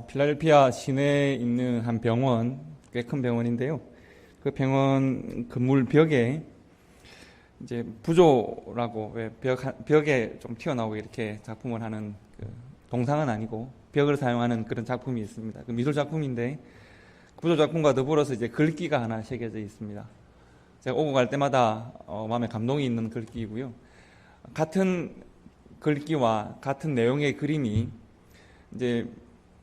필라델피아 시내에 있는 한 병원, 꽤 큰 병원인데요. 그 병원 건물 벽에 이제 부조라고 왜 벽에 좀 튀어나오게 이렇게 작품을 하는 그 동상은 아니고 벽을 사용하는 그런 작품이 있습니다. 그 미술 작품인데 그 부조 작품과 더불어서 이제 글귀가 하나 새겨져 있습니다. 제가 오고 갈 때마다 마음에 감동이 있는 글귀이고요. 같은 글귀와 같은 내용의 그림이 이제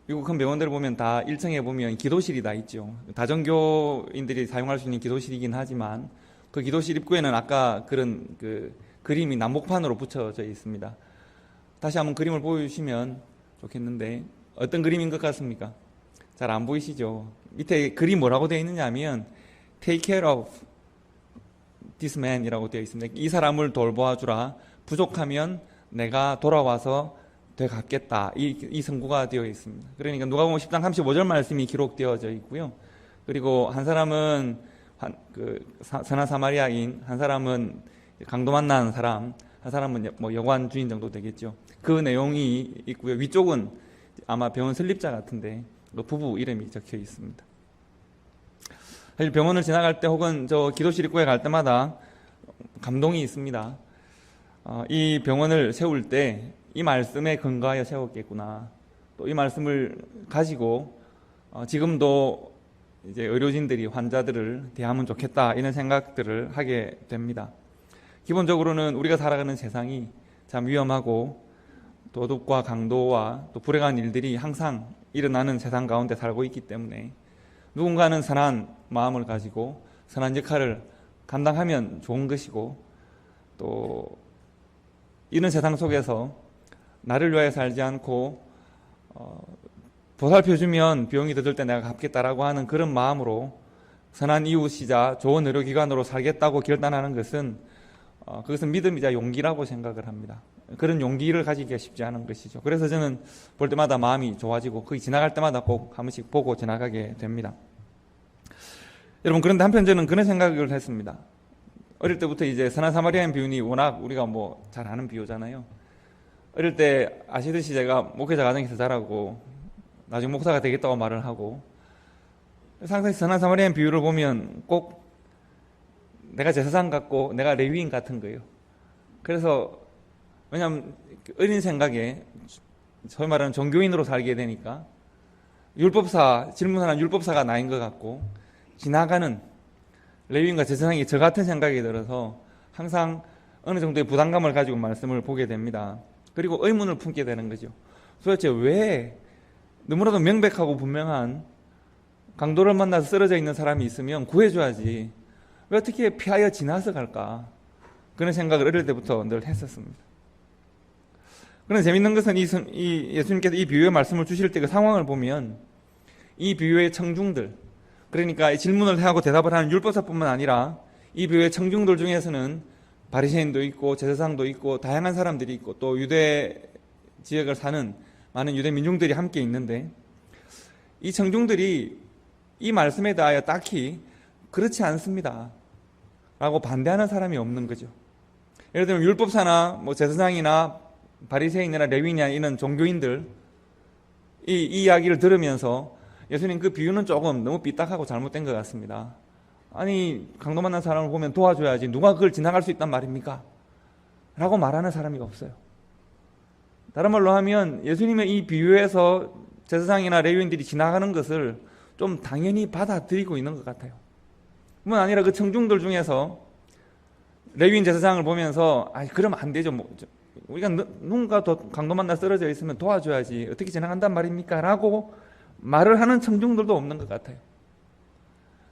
미국 큰 병원들을 보면 다 1층에 보면 기도실이 다 있죠. 다종교인들이 사용할 수 있는 기도실이긴 하지만 그 기도실 입구에는 아까 그런 그 그림이 난목판으로 붙여져 있습니다. 다시 한번 그림을 보여주시면 좋겠는데 어떤 그림인 것 같습니까? 잘 안 보이시죠? 밑에 글이 뭐라고 되어 있느냐 하면 Take care of this man 이라고 되어 있습니다. 이 사람을 돌보아주라. 부족하면 내가 돌아와서 되갚겠다. 이 선고가 되어 있습니다. 그러니까 누가복음 10장 35절 말씀이 기록되어져 있고요. 그리고 한 사람은 선한 사마리아인, 한 사람은 강도 만난 사람, 한 사람은 뭐 여관 주인 정도 되겠죠. 그 내용이 있고요. 위쪽은 아마 병원 설립자 같은데 부부 이름이 적혀 있습니다. 사실 병원을 지나갈 때 혹은 저 기도실 입구에 갈 때마다 감동이 있습니다. 이 병원을 세울 때 이 말씀에 근거하여 세웠겠구나. 또 이 말씀을 가지고 지금도 이제 의료진들이 환자들을 대하면 좋겠다 이런 생각들을 하게 됩니다. 기본적으로는 우리가 살아가는 세상이 참 위험하고 도둑과 강도와 또 불행한 일들이 항상 일어나는 세상 가운데 살고 있기 때문에 누군가는 선한 마음을 가지고 선한 역할을 감당하면 좋은 것이고 또 이런 세상 속에서 나를 위하여 살지 않고 보살펴주면 비용이 더 들 때 내가 갚겠다라고 하는 그런 마음으로 선한 이웃이자 좋은 의료기관으로 살겠다고 결단하는 것은 그것은 믿음이자 용기라고 생각을 합니다. 그런 용기를 가지기가 쉽지 않은 것이죠. 그래서 저는 볼 때마다 마음이 좋아지고 거기 지나갈 때마다 꼭 한 번씩 보고 지나가게 됩니다. 여러분, 그런데 한편 저는 그런 생각을 했습니다. 어릴 때부터 이제 선한 사마리아인 비유니 워낙 우리가 뭐 잘 아는 비유잖아요. 어릴 때 아시듯이 제가 목회자 가정에서 자라고 나중에 목사가 되겠다고 말을 하고 항상 선한 사마리아인 비유를 보면 꼭 내가 제사장 같고 내가 레위인 같은 거예요. 그래서 왜냐하면 어린 생각에 소위 말하는 종교인으로 살게 되니까 질문하는 율법사가 나인 것 같고 지나가는 레위인과 제사장이 저 같은 생각이 들어서 항상 어느 정도의 부담감을 가지고 말씀을 보게 됩니다. 그리고 의문을 품게 되는 거죠. 도대체 왜 너무나도 명백하고 분명한 강도를 만나서 쓰러져 있는 사람이 있으면 구해줘야지 왜 어떻게 피하여 지나서 갈까? 그런 생각을 어릴 때부터 늘 했었습니다. 그런데 재밌는 것은 이 예수님께서 이 비유의 말씀을 주실 때 그 상황을 보면 이 비유의 청중들, 그러니까 이 질문을 하고 대답을 하는 율법사뿐만 아니라 이 비유의 청중들 중에서는 바리새인도 있고 제사장도 있고 다양한 사람들이 있고 또 유대 지역을 사는 많은 유대 민중들이 함께 있는데 이 청중들이 이 말씀에 대하여 딱히 그렇지 않습니다 라고 반대하는 사람이 없는 거죠. 예를 들면 율법사나 뭐 제사장이나 바리새인이나 레위인이나 이런 종교인들 이 이야기를 들으면서 예수님 그 비유는 조금 너무 삐딱하고 잘못된 것 같습니다. 아니 강도 만난 사람을 보면 도와줘야지 누가 그걸 지나갈 수 있단 말입니까? 라고 말하는 사람이 없어요. 다른 말로 하면 예수님의 이 비유에서 제사장이나 레위인들이 지나가는 것을 좀 당연히 받아들이고 있는 것 같아요. 뿐만 아니라 그 청중들 중에서 레위인 제사장을 보면서 그러면 안 되죠. 우리가 누군가 더 강도 만나 쓰러져 있으면 도와줘야지 어떻게 지나간단 말입니까? 라고 말을 하는 청중들도 없는 것 같아요.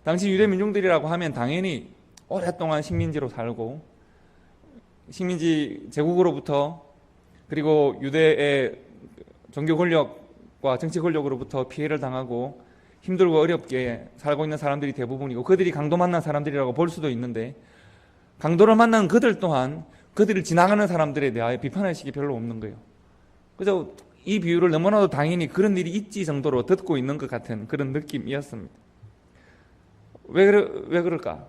당시 유대 민중들이라고 하면 당연히 오랫동안 식민지로 살고 식민지 제국으로부터 그리고 유대의 종교 권력과 정치 권력으로부터 피해를 당하고 힘들고 어렵게 살고 있는 사람들이 대부분이고 그들이 강도 만난 사람들이라고 볼 수도 있는데 강도를 만난 그들 또한 그들을 지나가는 사람들에 대하여 비판할 의식이 별로 없는 거예요. 그래서 이 비유를 너무나도 당연히 그런 일이 있지 정도로 듣고 있는 것 같은 그런 느낌이었습니다. 왜 그럴까?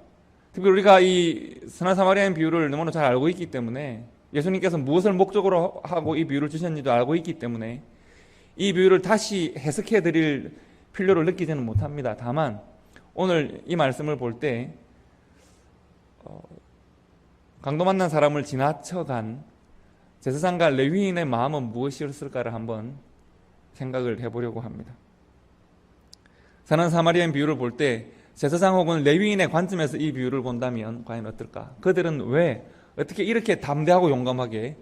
특히 우리가 이 선한 사마리아인 비유를 너무나 잘 알고 있기 때문에 예수님께서 무엇을 목적으로 하고 이 비유를 주셨는지도 알고 있기 때문에 이 비유를 다시 해석해 드릴 필요를 느끼지는 못합니다. 다만 오늘 이 말씀을 볼 때 강도 만난 사람을 지나쳐간 제사장과 레위인의 마음은 무엇이었을까를 한번 생각을 해보려고 합니다. 선한 사마리아인 비유를 볼 때 제사장 혹은 레위인의 관점에서 이 비유를 본다면 과연 어떨까? 그들은 왜 어떻게 이렇게 담대하고 용감하게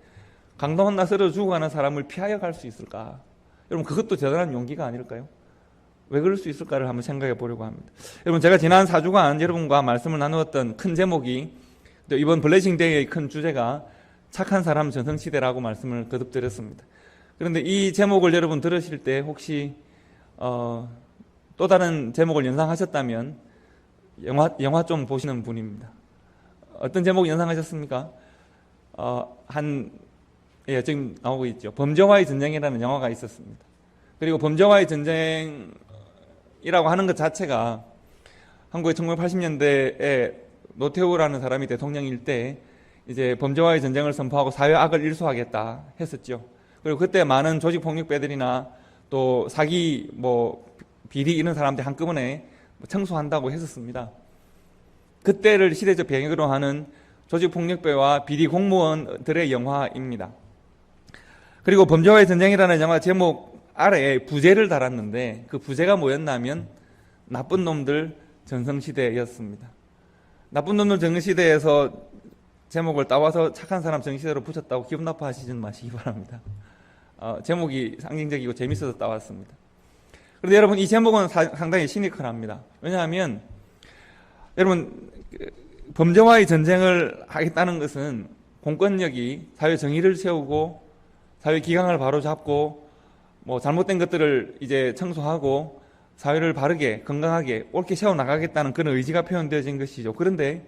강도 만나 쓰러 죽어가는 사람을 피하여 갈 수 있을까? 여러분, 그것도 대단한 용기가 아닐까요? 왜 그럴 수 있을까를 한번 생각해 보려고 합니다. 여러분, 제가 지난 4주간 여러분과 말씀을 나누었던 큰 제목이, 또 이번 블레싱 데이의 큰 주제가 착한 사람 전성시대라고 말씀을 거듭 드렸습니다. 그런데 이 제목을 여러분 들으실 때 혹시 또 다른 제목을 연상하셨다면 영화 좀 보시는 분입니다. 어떤 제목 연상하셨습니까? 지금 나오고 있죠. 범죄와의 전쟁이라는 영화가 있었습니다. 그리고 범죄와의 전쟁이라고 하는 것 자체가 한국의 1980년대에 노태우라는 사람이 대통령일 때 이제 범죄와의 전쟁을 선포하고 사회악을 일소하겠다 했었죠. 그리고 그때 많은 조직폭력배들이나 또 사기, 비리 이런 사람들 한꺼번에 청소한다고 했었습니다. 그때를 시대적 배경으로 하는 조직폭력배와 비리 공무원들의 영화입니다. 그리고 범죄와의 전쟁이라는 영화 제목 아래에 부제를 달았는데 그 부제가 뭐였냐면 나쁜 놈들 전성시대였습니다. 나쁜 놈들 전성시대에서 제목을 따와서 착한 사람 전성시대로 붙였다고 기분 나빠하시지 마시기 바랍니다. 제목이 상징적이고 재밌어서 따왔습니다. 그런데 여러분, 이 제목은 상당히 시니컬합니다. 왜냐하면 여러분, 범죄와의 전쟁을 하겠다는 것은 공권력이 사회 정의를 세우고 사회 기강을 바로잡고 잘못된 것들을 이제 청소하고 사회를 바르게 건강하게 옳게 세워나가겠다는 그런 의지가 표현되어진 것이죠. 그런데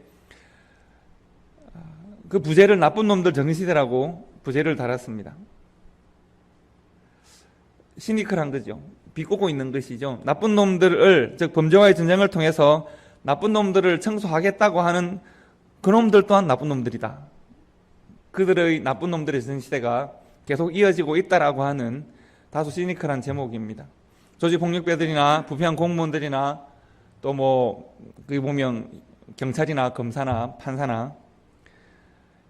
그 부제를 나쁜 놈들 정시대라고 부제를 달았습니다. 시니컬한 거죠. 비꼬고 있는 것이죠. 나쁜 놈들을, 즉 범죄와의 전쟁을 통해서 나쁜 놈들을 청소하겠다고 하는 그놈들 또한 나쁜 놈들이다. 그들의 나쁜 놈들의 전시대가 계속 이어지고 있다라고 하는 다소 시니컬한 제목입니다. 조직폭력배들이나 부패한 공무원들이나 또 거기 보면 경찰이나 검사나 판사나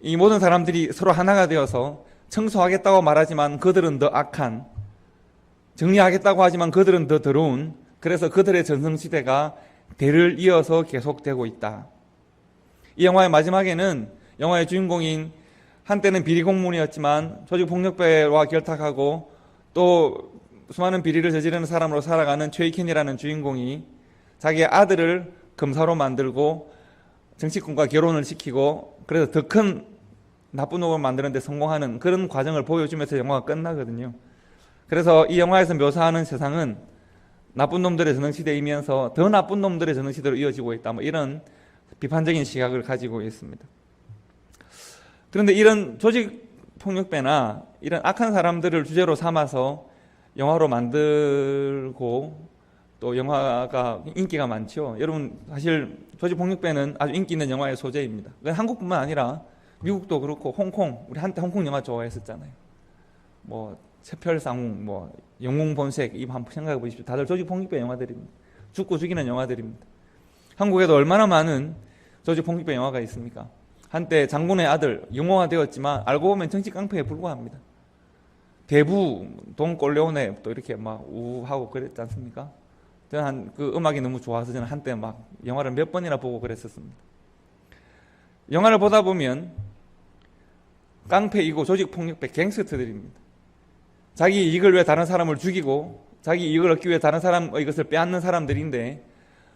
이 모든 사람들이 서로 하나가 되어서 청소하겠다고 말하지만 그들은 더 악한, 정리하겠다고 하지만 그들은 더 더러운, 그래서 그들의 전성시대가 대를 이어서 계속되고 있다. 이 영화의 마지막에는 영화의 주인공인 한때는 비리 공무원이었지만 조직폭력배와 결탁하고 또 수많은 비리를 저지르는 사람으로 살아가는 최익현이라는 주인공이 자기의 아들을 검사로 만들고 정치권과 결혼을 시키고 그래서 더 큰 나쁜 놈을 만드는 데 성공하는 그런 과정을 보여주면서 영화가 끝나거든요. 그래서 이 영화에서 묘사하는 세상은 나쁜 놈들의 전성시대이면서 더 나쁜 놈들의 전성시대로 이어지고 있다. 이런 비판적인 시각을 가지고 있습니다. 그런데 이런 조직폭력배나 이런 악한 사람들을 주제로 삼아서 영화로 만들고 또 영화가 인기가 많죠. 여러분, 사실 조직폭력배는 아주 인기 있는 영화의 소재입니다. 한국뿐만 아니라 미국도 그렇고 홍콩, 우리 한때 홍콩 영화 좋아했었잖아요. 새별상웅, 영웅본색, 이거 한번 생각해 보십시오. 다들 조직폭력배 영화들입니다. 죽고 죽이는 영화들입니다. 한국에도 얼마나 많은 조직폭력배 영화가 있습니까? 한때 장군의 아들, 영화화 되었지만 알고 보면 정치 깡패에 불과합니다. 대부, 돈 꼴레오네 또 이렇게 우하고 그랬지 않습니까? 저는 그 음악이 너무 좋아서 저는 한때 영화를 몇 번이나 보고 그랬었습니다. 영화를 보다 보면 깡패이고 조직폭력배 갱스터들입니다. 자기 이익을 위해 다른 사람을 죽이고 자기 이익을 얻기 위해 다른 사람의 이것을 빼앗는 사람들인데,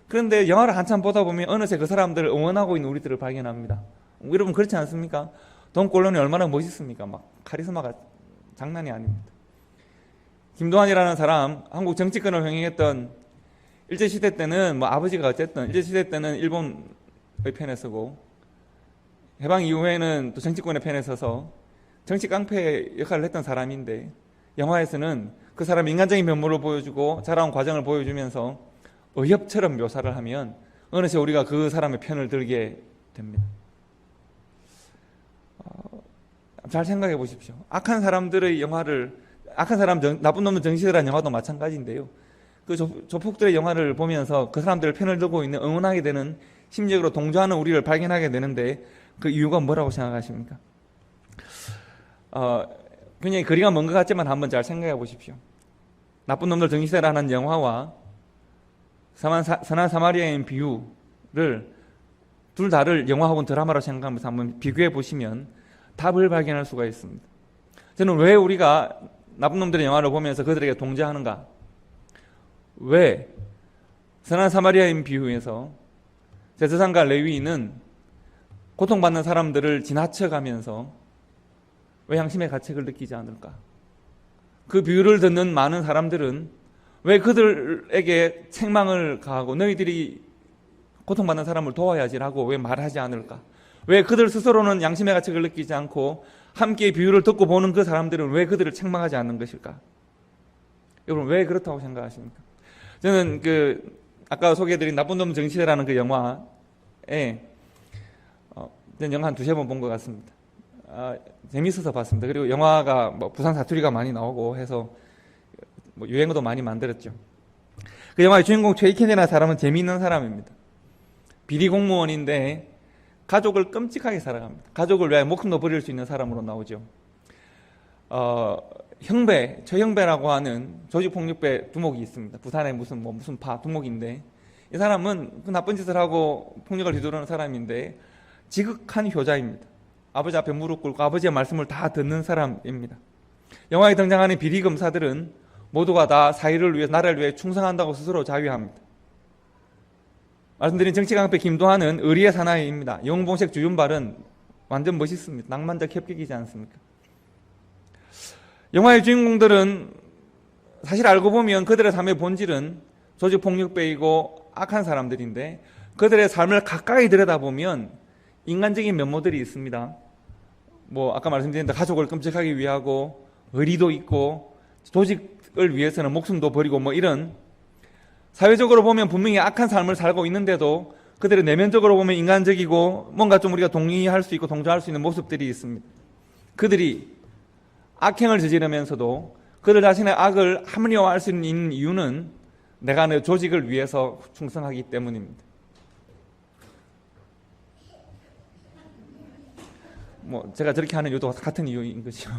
그런데 영화를 한참 보다 보면 어느새 그 사람들을 응원하고 있는 우리들을 발견합니다. 여러분, 그렇지 않습니까? 돈 꼴레오네 얼마나 멋있습니까? 카리스마가 장난이 아닙니다. 김도환이라는 사람, 한국 정치권을 횡행했던 일제시대 때는 아버지가 어쨌든 일제시대 때는 일본의 편에 서고 해방 이후에는 또 정치권의 편에 서서 정치 깡패 역할을 했던 사람인데, 영화에서는 그 사람의 인간적인 면모를 보여주고 자라온 과정을 보여주면서 의협처럼 묘사를 하면 어느새 우리가 그 사람의 편을 들게 됩니다. 잘 생각해 보십시오. 악한 사람들의 영화를, 악한 사람, 나쁜 놈들 정시대라는 영화도 마찬가지인데요. 그 조폭들의 영화를 보면서 그 사람들을 편을 들고 있는, 응원하게 되는, 심리적으로 동조하는 우리를 발견하게 되는데 그 이유가 뭐라고 생각하십니까? 굉장히 거리가 먼 것 같지만 한번 잘 생각해 보십시오. 나쁜 놈들 정시대라는 영화와 선한 사마리아인 비유를 둘 다를 영화 혹은 드라마로 생각하면서 한번 비교해 보시면 답을 발견할 수가 있습니다. 저는 왜 우리가 나쁜 놈들의 영화를 보면서 그들에게 동조하는가? 왜 선한 사마리아인 비유에서 제사장과 레위인은 고통받는 사람들을 지나쳐가면서 왜 양심의 가책을 느끼지 않을까? 그 비유를 듣는 많은 사람들은 왜 그들에게 책망을 가하고 너희들이 고통받는 사람을 도와야지라고 왜 말하지 않을까? 왜 그들 스스로는 양심의 가책을 느끼지 않고 함께 비유를 듣고 보는 그 사람들은 왜 그들을 책망하지 않는 것일까? 여러분, 왜 그렇다고 생각하십니까? 저는 아까 소개해드린 나쁜 놈 정시대라는 그 영화에 저는 영화 한 두세 번 본 것 같습니다. 재밌어서 봤습니다. 그리고 영화가 부산 사투리가 많이 나오고 해서 유행어도 많이 만들었죠. 그 영화의 주인공 최이켄이라는 사람은 재미있는 사람입니다. 비리 공무원인데 가족을 끔찍하게 살아갑니다. 가족을 위하여 목숨도 버릴 수 있는 사람으로 나오죠. 최형배라고 하는 조직폭력배 두목이 있습니다. 부산에 무슨 파 두목인데, 이 사람은 그 나쁜 짓을 하고 폭력을 휘두르는 사람인데 지극한 효자입니다. 아버지 앞에 무릎 꿇고 아버지의 말씀을 다 듣는 사람입니다. 영화에 등장하는 비리 검사들은 모두가 다 사회를 위해, 나라를 위해 충성한다고 스스로 자위합니다. 말씀드린 정치강패 김도하는 의리의 사나이입니다. 영웅봉색 주윤발은 완전 멋있습니다. 낭만적 협격이지 않습니까? 영화의 주인공들은 사실 알고 보면 그들의 삶의 본질은 조직폭력배이고 악한 사람들인데, 그들의 삶을 가까이 들여다보면 인간적인 면모들이 있습니다. 아까 말씀드린 대로 가족을 끔찍하게 위하고 의리도 있고 조직을 위해서는 목숨도 버리고 이런, 사회적으로 보면 분명히 악한 삶을 살고 있는데도 그들의 내면적으로 보면 인간적이고 뭔가 좀 우리가 동의할 수 있고 동조할 수 있는 모습들이 있습니다. 그들이 악행을 저지르면서도 그들 자신의 악을 합리화할 수 있는 이유는 내가 내 조직을 위해서 충성하기 때문입니다. 제가 저렇게 하는 이유도 같은 이유인 거죠.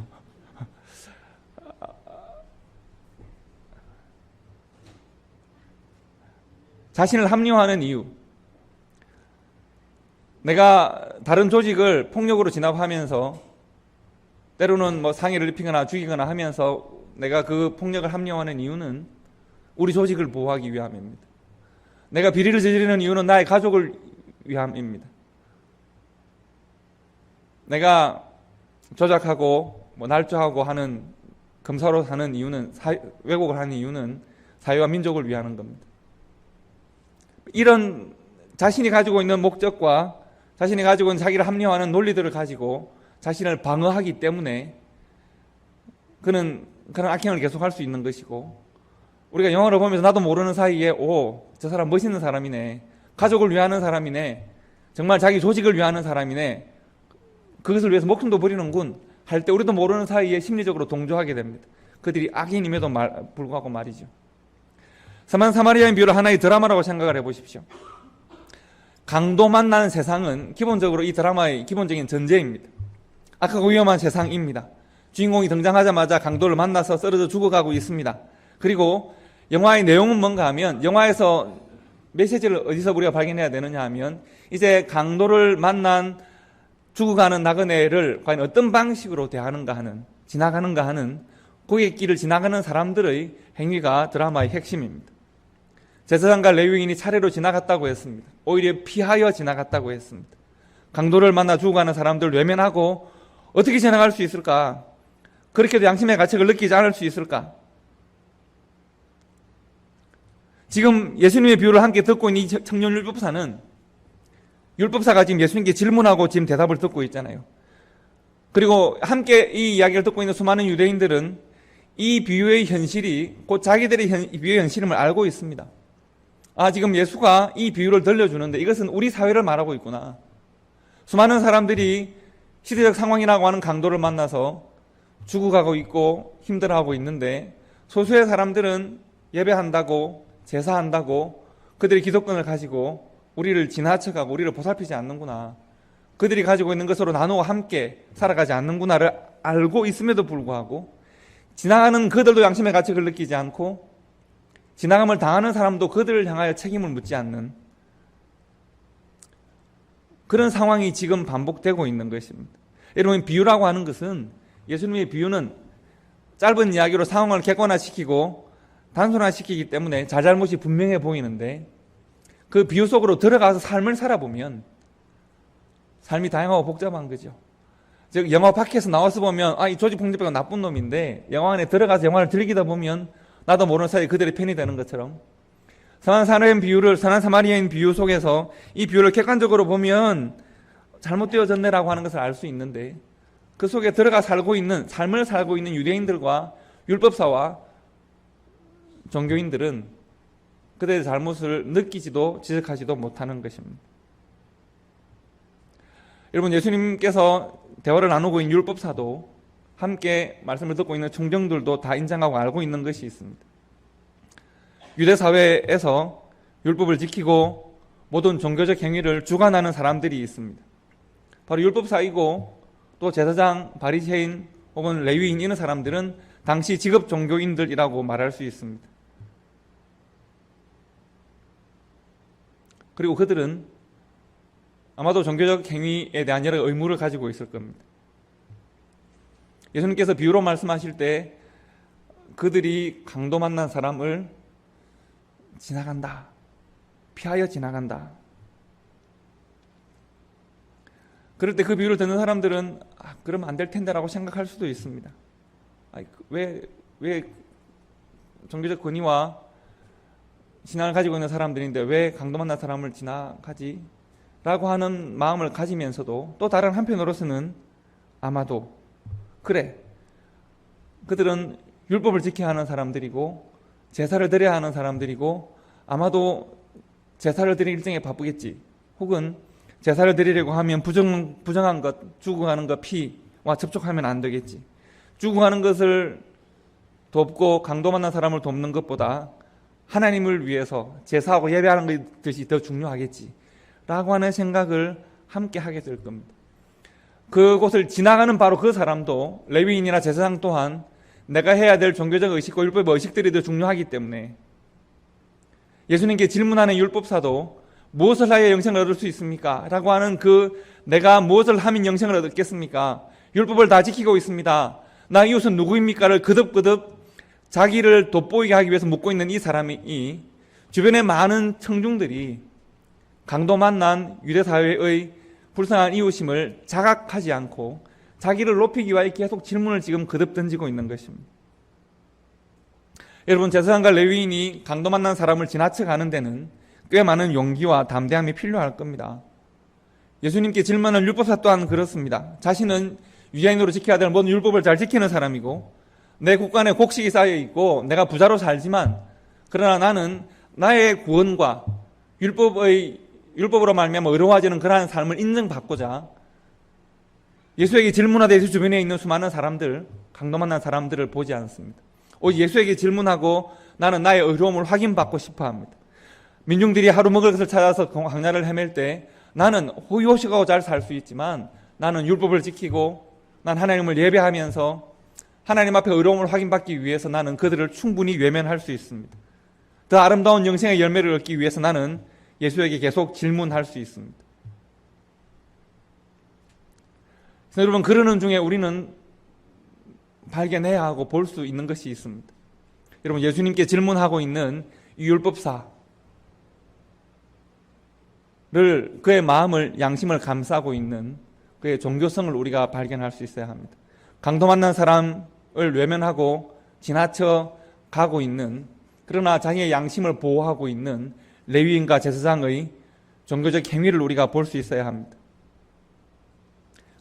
자신을 합리화하는 이유. 내가 다른 조직을 폭력으로 진압하면서 때로는 상해를 입히거나 죽이거나 하면서 내가 그 폭력을 합리화하는 이유는 우리 조직을 보호하기 위함입니다. 내가 비리를 저지르는 이유는 나의 가족을 위함입니다. 내가 조작하고 날조하고 하는 검사로 사는 이유는, 왜곡을 하는 이유는 사회와 민족을 위하는 겁니다. 이런 자신이 가지고 있는 목적과 자신이 가지고 있는 자기를 합리화하는 논리들을 가지고 자신을 방어하기 때문에 그는 그런 악행을 계속할 수 있는 것이고, 우리가 영화를 보면서 나도 모르는 사이에 저 사람 멋있는 사람이네, 가족을 위하는 사람이네, 정말 자기 조직을 위하는 사람이네, 그것을 위해서 목숨도 버리는군 할 때 우리도 모르는 사이에 심리적으로 동조하게 됩니다. 그들이 악인임에도 불구하고 말이죠. 선한 사마리아인 비유를 하나의 드라마라고 생각을 해보십시오. 강도 만나는 세상은 기본적으로 이 드라마의 기본적인 전제입니다. 악하고 위험한 세상입니다. 주인공이 등장하자마자 강도를 만나서 쓰러져 죽어가고 있습니다. 그리고 영화의 내용은 뭔가 하면, 영화에서 메시지를 어디서 우리가 발견해야 되느냐 하면, 이제 강도를 만난 죽어가는 나그네를 과연 어떤 방식으로 대하는가 하는, 지나가는가 하는, 고객길을 지나가는 사람들의 행위가 드라마의 핵심입니다. 제사장과 레위인이 차례로 지나갔다고 했습니다. 오히려 피하여 지나갔다고 했습니다. 강도를 만나 죽어가는 사람들을 외면하고 어떻게 지나갈 수 있을까? 그렇게도 양심의 가책을 느끼지 않을 수 있을까? 지금 예수님의 비유를 함께 듣고 있는 이 청년 율법사는, 율법사가 지금 예수님께 질문하고 지금 대답을 듣고 있잖아요. 그리고 함께 이 이야기를 듣고 있는 수많은 유대인들은 이 비유의 현실이 곧 자기들의 비유의 현실임을 알고 있습니다. 지금 예수가 이 비유를 들려주는데 이것은 우리 사회를 말하고 있구나. 수많은 사람들이 시대적 상황이라고 하는 강도를 만나서 죽어가고 있고 힘들어하고 있는데 소수의 사람들은 예배한다고 제사한다고 그들이 기독권을 가지고 우리를 지나쳐가고 우리를 보살피지 않는구나. 그들이 가지고 있는 것으로 나누어 함께 살아가지 않는구나를 알고 있음에도 불구하고 지나가는 그들도 양심의 가책을 느끼지 않고 지나감을 당하는 사람도 그들을 향하여 책임을 묻지 않는 그런 상황이 지금 반복되고 있는 것입니다. 여러분, 비유라고 하는 것은 예수님의 비유는 짧은 이야기로 상황을 객관화시키고 단순화시키기 때문에 잘잘못이 분명해 보이는데 그 비유 속으로 들어가서 삶을 살아보면 삶이 다양하고 복잡한 거죠. 즉 영화 밖에서 나와서 보면 이 조지 홍준표가 나쁜 놈인데 영화 안에 들어가서 영화를 즐기다 보면 나도 모르는 사이에 그들의 편이 되는 것처럼 선한 사마리아인 비유 속에서 이 비유를 객관적으로 보면 잘못되어졌네라고 하는 것을 알 수 있는데 그 속에 들어가 살고 있는 삶을 살고 있는 유대인들과 율법사와 종교인들은 그들의 잘못을 느끼지도 지적하지도 못하는 것입니다. 여러분, 예수님께서 대화를 나누고 있는 율법사도 함께 말씀을 듣고 있는 청정들도 다 인정하고 알고 있는 것이 있습니다. 유대 사회에서 율법을 지키고 모든 종교적 행위를 주관하는 사람들이 있습니다. 바로 율법사이고 또 제사장, 바리새인 혹은 레위인 이런 사람들은 당시 직업 종교인들이라고 말할 수 있습니다. 그리고 그들은 아마도 종교적 행위에 대한 여러 의무를 가지고 있을 겁니다. 예수님께서 비유로 말씀하실 때 그들이 강도 만난 사람을 지나간다, 피하여 지나간다. 그럴 때 그 비유를 듣는 사람들은 그러면 안 될 텐데라고 생각할 수도 있습니다. 왜 종교적 권위와 신앙을 가지고 있는 사람들인데 왜 강도 만난 사람을 지나가지? 라고 하는 마음을 가지면서도 또 다른 한편으로서는 아마도 그래, 그들은 율법을 지켜야 하는 사람들이고 제사를 드려야 하는 사람들이고 아마도 제사를 드릴 일정에 바쁘겠지. 혹은 제사를 드리려고 하면 부정한 것, 죽어가는 것, 피와 접촉하면 안 되겠지. 죽어가는 것을 돕고 강도 만난 사람을 돕는 것보다 하나님을 위해서 제사하고 예배하는 것이 더 중요하겠지 라고 하는 생각을 함께 하게 될 겁니다. 그곳을 지나가는 바로 그 사람도 레위인이나 제사장 또한 내가 해야 될 종교적 의식과 율법의 의식들이 더 중요하기 때문에 예수님께 질문하는 율법사도 무엇을 하여 영생을 얻을 수 있습니까? 라고 하는 내가 무엇을 하면 영생을 얻겠습니까? 율법을 다 지키고 있습니다. 나 이웃은 누구입니까?를 그득그득 자기를 돋보이게 하기 위해서 묻고 있는 이 사람이 주변의 많은 청중들이 강도 만난 유대사회의 불쌍한 이웃임을 자각하지 않고 자기를 높이기 위해 계속 질문을 지금 거듭 던지고 있는 것입니다. 여러분, 제사장과 레위인이 강도 만난 사람을 지나쳐가는 데는 꽤 많은 용기와 담대함이 필요할 겁니다. 예수님께 질문하는 율법사 또한 그렇습니다. 자신은 유대인으로 지켜야 될 모든 율법을 잘 지키는 사람이고 내 국간에 곡식이 쌓여 있고 내가 부자로 살지만 그러나 나는 나의 구원과 율법으로 말미암아 의로워지는 그러한 삶을 인정받고자 예수에게 질문하되 예수 주변에 있는 수많은 사람들, 강도 만난 사람들을 보지 않습니다. 오직 예수에게 질문하고 나는 나의 의로움을 확인받고 싶어 합니다. 민중들이 하루 먹을 것을 찾아서 광야를 헤맬 때 나는 호의호식하고 잘 살 수 있지만 나는 율법을 지키고 난 하나님을 예배하면서 하나님 앞에 의로움을 확인받기 위해서 나는 그들을 충분히 외면할 수 있습니다. 더 아름다운 영생의 열매를 얻기 위해서 나는 예수에게 계속 질문할 수 있습니다. 그래서 여러분, 그러는 중에 우리는 발견해야 하고 볼 수 있는 것이 있습니다. 여러분, 예수님께 질문하고 있는 이 율법사를 그의 마음을, 양심을 감싸고 있는 그의 종교성을 우리가 발견할 수 있어야 합니다. 강도 만난 사람을 외면하고 지나쳐 가고 있는, 그러나 자기의 양심을 보호하고 있는 레위인과 제사장의 종교적 행위를 우리가 볼 수 있어야 합니다.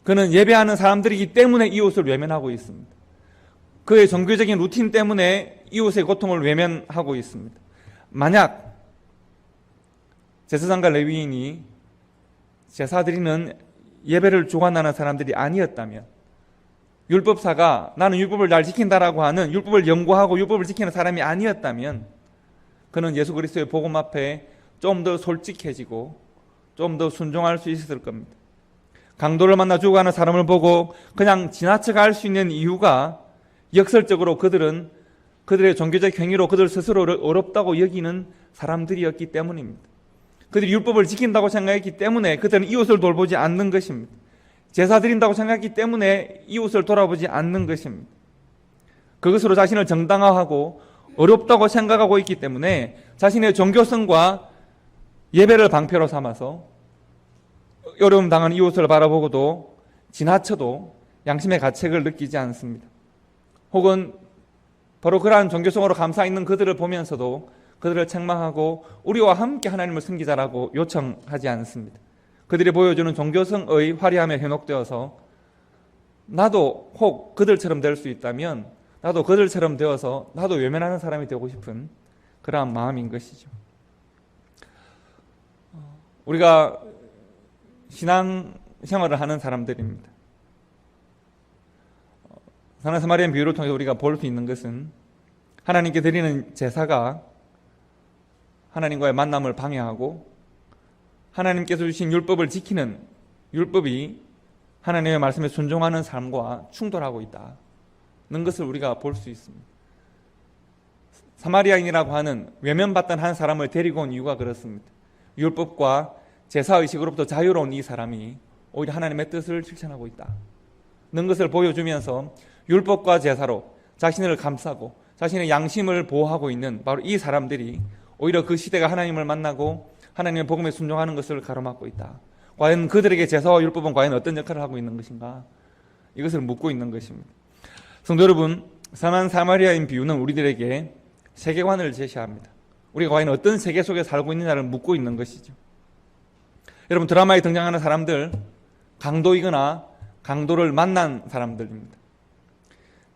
그는 예배하는 사람들이기 때문에 이웃을 외면하고 있습니다. 그의 종교적인 루틴 때문에 이웃의 고통을 외면하고 있습니다. 만약 제사장과 레위인이 제사 드리는 예배를 주관하는 사람들이 아니었다면 율법사가 나는 율법을 잘 지킨다라고 하는 율법을 연구하고 율법을 지키는 사람이 아니었다면 그는 예수 그리스도의 복음 앞에 좀 더 솔직해지고 좀 더 순종할 수 있었을 겁니다. 강도를 만나 죽어가는 사람을 보고 그냥 지나쳐 갈 수 있는 이유가 역설적으로 그들은 그들의 종교적 행위로 그들 스스로를 어렵다고 여기는 사람들이었기 때문입니다. 그들이 율법을 지킨다고 생각했기 때문에 그들은 이웃을 돌보지 않는 것입니다. 제사 드린다고 생각했기 때문에 이웃을 돌아보지 않는 것입니다. 그것으로 자신을 정당화하고 어렵다고 생각하고 있기 때문에 자신의 종교성과 예배를 방패로 삼아서 어려움 당한 이웃을 바라보고도 지나쳐도 양심의 가책을 느끼지 않습니다. 혹은 바로 그러한 종교성으로 감사 있는 그들을 보면서도 그들을 책망하고 우리와 함께 하나님을 섬기자라고 요청하지 않습니다. 그들이 보여주는 종교성의 화려함에 현혹되어서 나도 혹 그들처럼 될 수 있다면 나도 그들처럼 되어서 나도 외면하는 사람이 되고 싶은 그러한 마음인 것이죠. 우리가 신앙 생활을 하는 사람들입니다. 선한 사마리아인 비유를 통해서 우리가 볼 수 있는 것은 하나님께 드리는 제사가 하나님과의 만남을 방해하고 하나님께서 주신 율법을 지키는 율법이 하나님의 말씀에 순종하는 삶과 충돌하고 있다는 것을 우리가 볼 수 있습니다. 사마리아인이라고 하는 외면받던 한 사람을 데리고 온 이유가 그렇습니다. 율법과 제사의식으로부터 자유로운 이 사람이 오히려 하나님의 뜻을 실천하고 있다는 것을 보여주면서 율법과 제사로 자신을 감싸고 자신의 양심을 보호하고 있는 바로 이 사람들이 오히려 그 시대가 하나님을 만나고 하나님의 복음에 순종하는 것을 가로막고 있다. 과연 그들에게 제사와 율법은 과연 어떤 역할을 하고 있는 것인가? 이것을 묻고 있는 것입니다. 성도 여러분, 선한 사마리아인 비유는 우리들에게 세계관을 제시합니다. 우리가 과연 어떤 세계 속에 살고 있느냐를 묻고 있는 것이죠. 여러분, 드라마에 등장하는 사람들 강도이거나 강도를 만난 사람들입니다.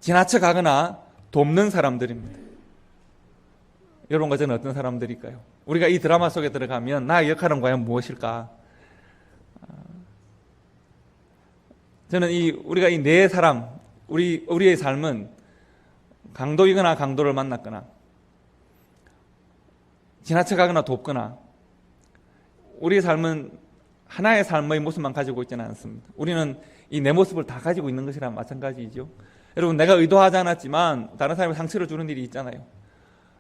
지나쳐 가거나 돕는 사람들입니다. 여러분과 저는 어떤 사람들일까요? 우리가 이 드라마 속에 들어가면 나의 역할은 과연 무엇일까? 저는 우리가 이 네 사람, 우리의 삶은 강도이거나 강도를 만났거나 지나쳐 가거나 돕거나 우리의 삶은 하나의 삶의 모습만 가지고 있지는 않습니다. 우리는 이 내 모습을 다 가지고 있는 것이랑 마찬가지이죠. 여러분, 내가 의도하지 않았지만 다른 사람에 상처를 주는 일이 있잖아요.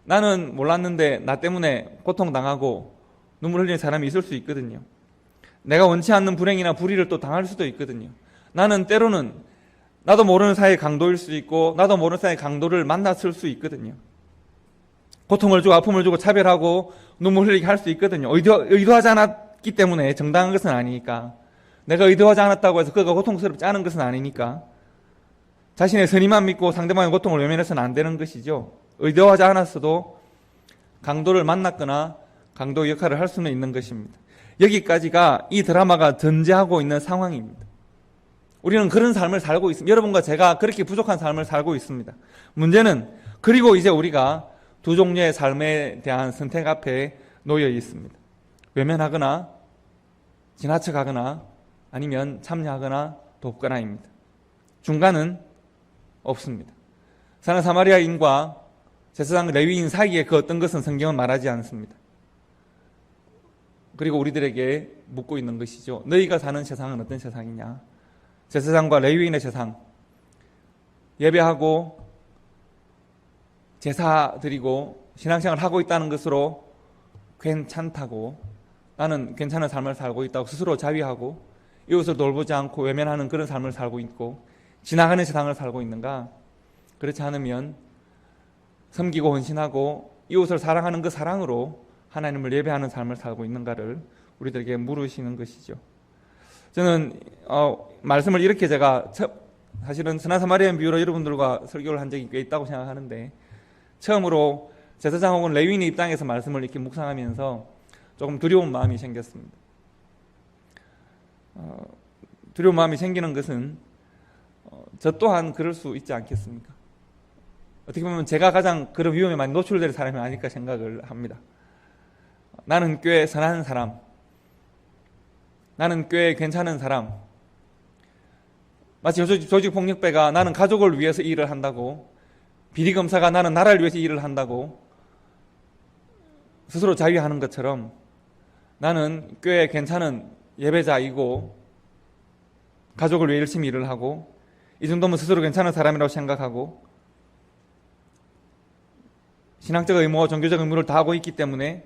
나는 몰랐는데 나 때문에 고통당하고 눈물 흘리는 사람이 있을 수 있거든요. 내가 원치 않는 불행이나 불의를 또 당할 수도 있거든요. 나는 때로는 나도 모르는 사이에 강도일 수 있고 나도 모르는 사이에 강도를 만났을 수 있거든요. 고통을 주고 아픔을 주고 차별하고 눈물 흘리게 할 수 있거든요. 의도하지 않았기 때문에 정당한 것은 아니니까. 내가 의도하지 않았다고 해서 그가 고통스럽지 않은 것은 아니니까. 자신의 선의만 믿고 상대방의 고통을 외면해서는 안 되는 것이죠. 의도하지 않았어도 강도를 만났거나 강도 역할을 할 수는 있는 것입니다. 여기까지가 이 드라마가 전제하고 있는 상황입니다. 우리는 그런 삶을 살고 있습니다. 여러분과 제가 그렇게 부족한 삶을 살고 있습니다. 문제는 그리고 이제 우리가 두 종류의 삶에 대한 선택 앞에 놓여 있습니다. 외면하거나 지나쳐 가거나 아니면 참여하거나 돕거나입니다. 중간은 없습니다. 선한 사마리아인과 제사장 레위인 사이에 그 어떤 것은 성경은 말하지 않습니다. 그리고 우리들에게 묻고 있는 것이죠. 너희가 사는 세상은 어떤 세상이냐? 제사장과 레위인의 세상, 예배하고 제사 드리고 신앙생활을 하고 있다는 것으로 괜찮다고, 나는 괜찮은 삶을 살고 있다고 스스로 자위하고 이웃을 돌보지 않고 외면하는 그런 삶을 살고 있고 지나가는 세상을 살고 있는가? 그렇지 않으면 섬기고 헌신하고 이웃을 사랑하는 그 사랑으로 하나님을 예배하는 삶을 살고 있는가를 우리들에게 물으시는 것이죠. 저는 말씀을 이렇게 제가 사실은 선한 사마리아인 비유로 여러분들과 설교를 한 적이 꽤 있다고 생각하는데 처음으로 제사장 혹은 레위인의 입장에서 말씀을 이렇게 묵상하면서 조금 두려운 마음이 생겼습니다. 두려운 마음이 생기는 것은 저 또한 그럴 수 있지 않겠습니까? 어떻게 보면 제가 가장 그런 위험에 많이 노출될 사람이 아닐까 생각을 합니다. 나는 꽤 선한 사람, 나는 꽤 괜찮은 사람, 마치 조직폭력배가 나는 가족을 위해서 일을 한다고, 비리검사가 나는 나라를 위해서 일을 한다고 스스로 자위하는 것처럼 나는 꽤 괜찮은 예배자이고 가족을 위해 열심히 일을 하고 이 정도면 스스로 괜찮은 사람이라고 생각하고 신앙적 의무와 종교적 의무를 다하고 있기 때문에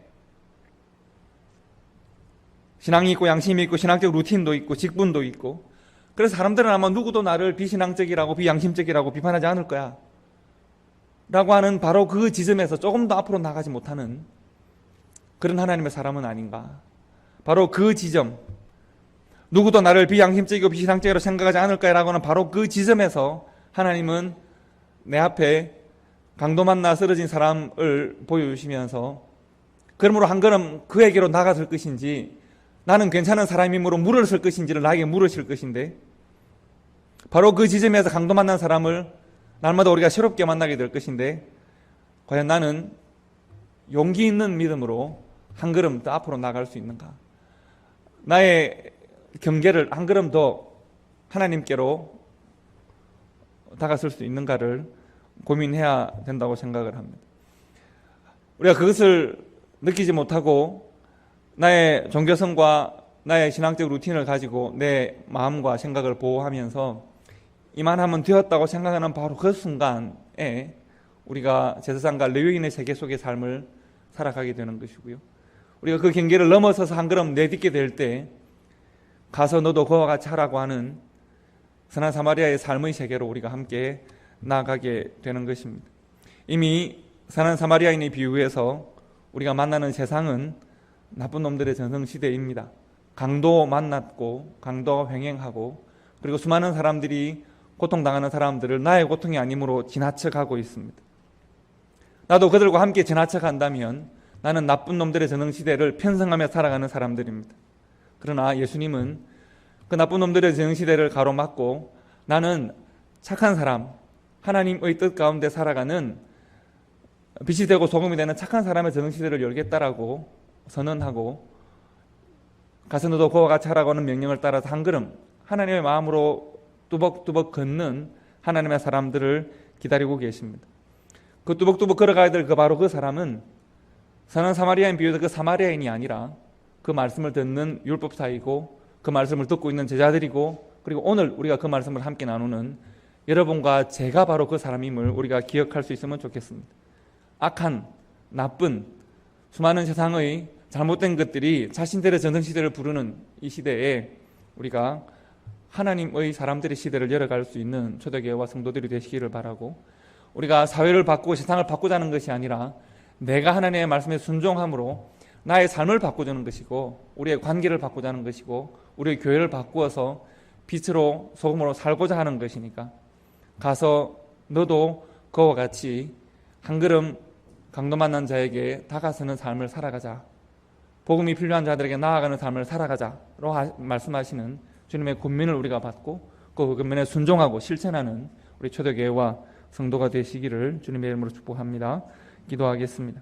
신앙이 있고 양심이 있고 신앙적 루틴도 있고 직분도 있고, 그래서 사람들은 아마 누구도 나를 비신앙적이라고 비양심적이라고 비판하지 않을 거야 라고 하는 바로 그 지점에서 조금 더 앞으로 나가지 못하는 그런 하나님의 사람은 아닌가. 바로 그 지점, 누구도 나를 비양심적이고 비신앙적이라고 생각하지 않을 거라고 하는 바로 그 지점에서 하나님은 내 앞에 강도 만나 쓰러진 사람을 보여주시면서 그러므로 한 걸음 그에게로 나가설 것인지 나는 괜찮은 사람이므로 물러설 것인지를 나에게 물으실 것인데, 바로 그 지점에서 강도 만난 사람을 날마다 우리가 새롭게 만나게 될 것인데, 과연 나는 용기 있는 믿음으로 한 걸음 더 앞으로 나갈 수 있는가? 나의 경계를 한 걸음 더 하나님께로 다가설 수 있는가를 고민해야 된다고 생각을 합니다. 우리가 그것을 느끼지 못하고 나의 종교성과 나의 신앙적 루틴을 가지고 내 마음과 생각을 보호하면서 이만하면 되었다고 생각하는 바로 그 순간에 우리가 제사장과 레위인의 세계 속의 삶을 살아가게 되는 것이고요. 우리가 그 경계를 넘어서서 한 걸음 내딛게 될 때 가서 너도 그와 같이 하라고 하는 선한 사마리아의 삶의 세계로 우리가 함께 나아가게 되는 것입니다. 이미 선한 사마리아인의 비유에서 우리가 만나는 세상은 나쁜 놈들의 전성시대입니다. 강도 만났고 강도 횡행하고 그리고 수많은 사람들이 고통당하는 사람들을 나의 고통이 아니므로 지나쳐가고 있습니다. 나도 그들과 함께 지나쳐간다면 나는 나쁜 놈들의 전성시대를 편성하며 살아가는 사람들입니다. 그러나 예수님은 그 나쁜 놈들의 전성시대를 가로막고 나는 착한 사람, 하나님의 뜻 가운데 살아가는 빛이 되고 소금이 되는 착한 사람의 전성시대를 열겠다라고 선언하고, 가서 너도 그와 같이 하라고 하는 명령을 따라서 한 걸음 하나님의 마음으로 뚜벅뚜벅 걷는 하나님의 사람들을 기다리고 계십니다. 그 뚜벅뚜벅 걸어가야 될 바로 그 사람은 선한 사마리아인 비유에서 그 사마리아인이 아니라 그 말씀을 듣는 율법사이고 그 말씀을 듣고 있는 제자들이고, 그리고 오늘 우리가 그 말씀을 함께 나누는 여러분과 제가 바로 그 사람임을 우리가 기억할 수 있으면 좋겠습니다. 악한, 나쁜, 수많은 세상의 잘못된 것들이 자신들의 전성시대를 부르는 이 시대에 우리가 하나님의 사람들의 시대를 열어갈 수 있는 초대교회와 성도들이 되시기를 바라고, 우리가 사회를 바꾸고 세상을 바꾸자는 것이 아니라 내가 하나님의 말씀에 순종함으로 나의 삶을 바꾸자는 것이고 우리의 관계를 바꾸자는 것이고 우리의 교회를 바꾸어서 빛으로 소금으로 살고자 하는 것이니까 가서 너도 그와 같이 한 걸음 강도 만난 자에게 다가서는 삶을 살아가자, 복음이 필요한 자들에게 나아가는 삶을 살아가자로 말씀하시는 주님의 권면을 우리가 받고 그 권면에 순종하고 실천하는 우리 초대교회와 성도가 되시기를 주님의 이름으로 축복합니다. 기도하겠습니다.